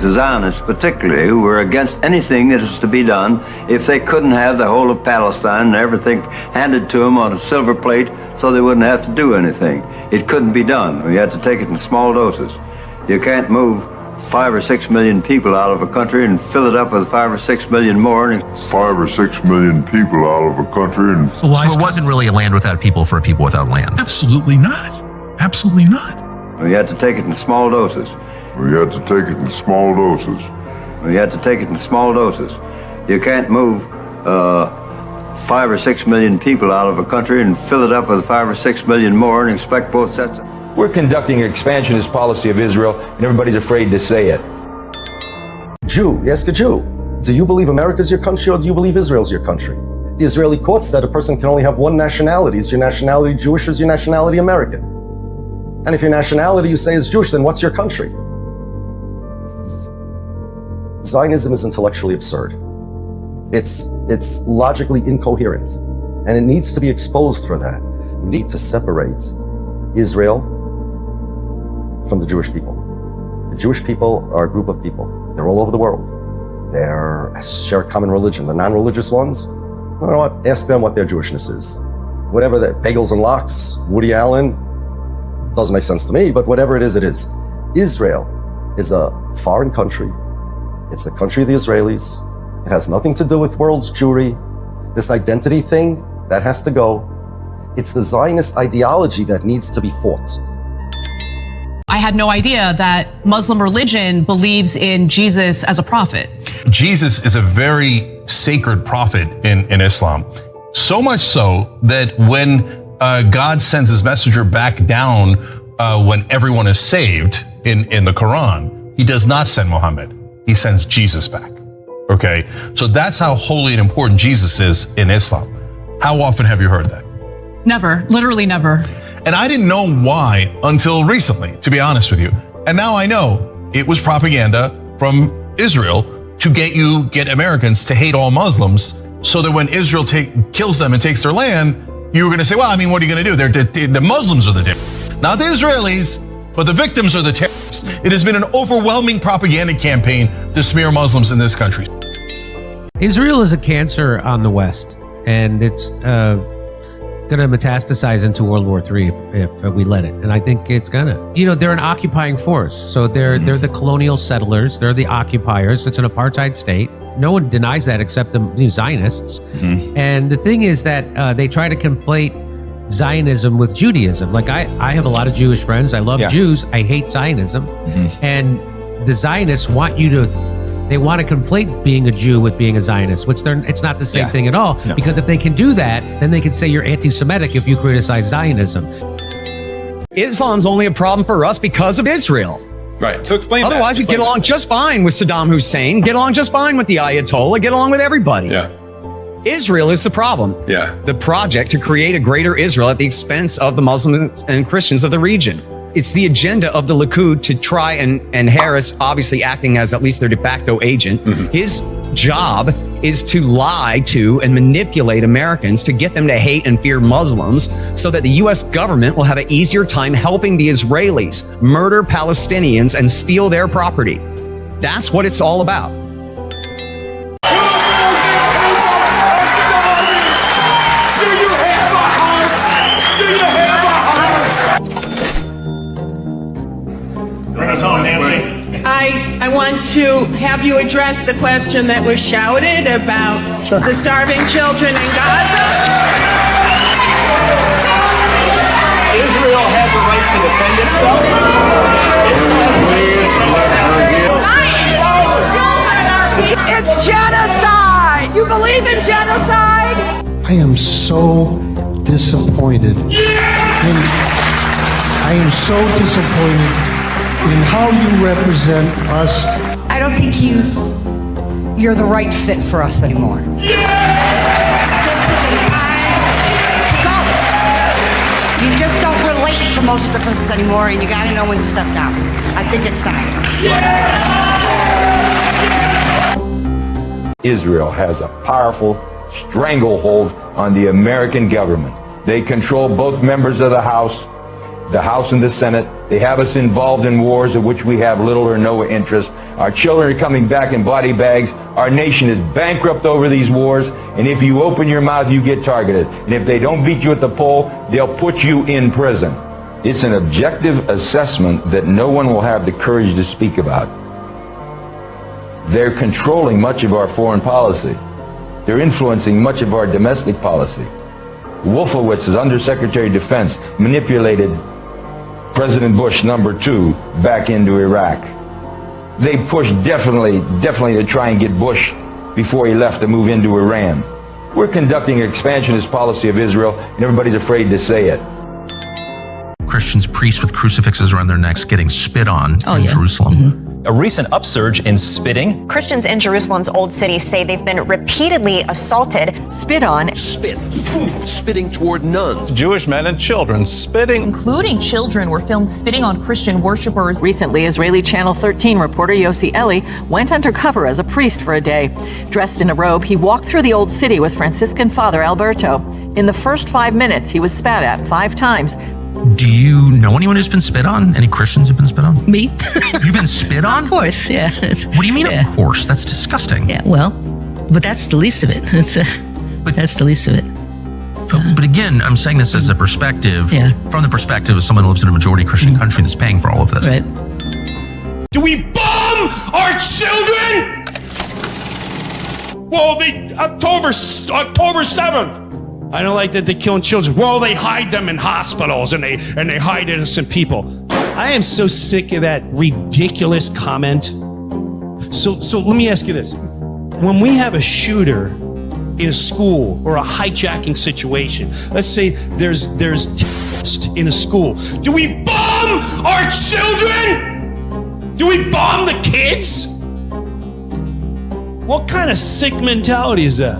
The Zionists particularly, who were against anything that was to be done if they couldn't have the whole of Palestine and everything handed to them on a silver plate so they wouldn't have to do anything. It couldn't be done. We had to take it in small doses. You can't move 5 or 6 million people out of a country and fill it up with 5 or 6 million more. And 5 or 6 million people out of a country and... So it wasn't really a land without people for a people without land? Absolutely not. Absolutely not. We had to take it in small doses. We had to take it in small doses. We had to take it in small doses. You can't move 5 or 6 million people out of a country and fill it up with 5 or 6 million more and expect both sets. We're conducting an expansionist policy of Israel, and everybody's afraid to say it. Jew, you ask a Jew, do you believe America's your country or do you believe Israel's your country? The Israeli court said a person can only have one nationality. Is your nationality Jewish or is your nationality American? And if your nationality you say is Jewish, then what's your country? Zionism is intellectually absurd. It's logically incoherent, and it needs to be exposed for that. We need to separate Israel from the Jewish people. The Jewish people are a group of people. They're all over the world. They share a common religion. The non-religious ones, you know what? Ask them what their Jewishness is. Whatever that, bagels and lox, Woody Allen, doesn't make sense to me, but whatever it is, it is. Israel is a foreign country. It's the country of the Israelis. It has nothing to do with world Jewry. This identity thing, that has to go. It's the Zionist ideology that needs to be fought. I had no idea that Muslim religion believes in Jesus as a prophet. Jesus is a very sacred prophet in Islam. So much so that when God sends his messenger back down when everyone is saved in the Quran, he does not send Muhammad. He sends Jesus back. Okay? So that's how holy and important Jesus is in Islam. How often have you heard that? Never, literally never. And I didn't know why until recently, to be honest with you. And now I know it was propaganda from Israel to get Americans to hate all Muslims, so that when Israel kills them and takes their land, you were going to say, well, I mean, what are you going to do? The Muslims are the terrorists, not the Israelis, but the victims are the terrorists. It has been an overwhelming propaganda campaign to smear Muslims in this country. Israel is a cancer on the West, and it's going to metastasize into World War III if we let it. And I think it's gonna. You know, they're an occupying force. So they're the colonial settlers. They're the occupiers. It's an apartheid state. No one denies that except the Zionists. Mm-hmm. And the thing is that they try to conflate Zionism with Judaism. Like I have a lot of Jewish friends. I love Jews. I hate Zionism. Mm-hmm. And the Zionists want you to... They want to conflate being a Jew with being a Zionist, which it's not the same thing at all. No. Because if they can do that, then they can say you're anti-Semitic if you criticize Zionism. Islam's only a problem for us because of Israel. Right. So explain that. Otherwise, we get along just fine with Saddam Hussein, get along just fine with the Ayatollah, get along with everybody. Yeah. Israel is the problem. Yeah. The project to create a greater Israel at the expense of the Muslims and Christians of the region. It's the agenda of the Likud to try and Harris, obviously acting as at least their de facto agent, his job is to lie to and manipulate Americans to get them to hate and fear Muslims so that the U.S. government will have an easier time helping the Israelis murder Palestinians and steal their property. That's what it's all about. I want to have you address the question that was shouted about the starving children in Gaza. Israel has a right to defend itself. It's genocide! You believe in genocide? I am so disappointed. I am so disappointed in how you represent us. I don't think you're the right fit for us anymore. You just don't relate to most of us anymore, and you gotta know when to step down. I think it's time. Israel has a powerful stranglehold on the American government. They control both members of the House and the Senate. They have us involved in wars of which we have little or no interest. Our children are coming back in body bags. Our nation is bankrupt over these wars. And if you open your mouth, you get targeted. And if they don't beat you at the poll, they'll put you in prison. It's an objective assessment that no one will have the courage to speak about. They're controlling much of our foreign policy. They're influencing much of our domestic policy. Wolfowitz, as Undersecretary of Defense, manipulated President Bush #2 back into Iraq. They pushed definitely to try and get Bush before he left to move into Iran. We're conducting an expansionist policy of Israel, and everybody's afraid to say it. Christians, priests with crucifixes around their necks getting spit on in Jerusalem. A recent upsurge in spitting. Christians in Jerusalem's Old City say they've been repeatedly assaulted, spit on, spitting toward nuns. Jewish men and children spitting. Including children were filmed spitting on Christian worshipers. Recently, Israeli Channel 13 reporter Yossi Eli went undercover as a priest for a day. Dressed in a robe, he walked through the Old City with Franciscan Father Alberto. In the first 5 minutes, he was spat at 5 times. Do you know anyone who's been spit on? Any Christians who've been spit on? Me? You've been spit on? Of course, yeah. What do you mean, of course? That's disgusting. Yeah, well, but that's the least of it. That's the least of it. But again, I'm saying this as a perspective, from the perspective of someone who lives in a majority Christian country that's paying for all of this. Right. Do we bomb our children? Well, October 7th. I don't like that they're killing children. Well, they hide them in hospitals and they hide innocent people. I am so sick of that ridiculous comment. So let me ask you this. When we have a shooter in a school or a hijacking situation, let's say there's terrorists in a school, do we bomb our children? Do we bomb the kids? What kind of sick mentality is that?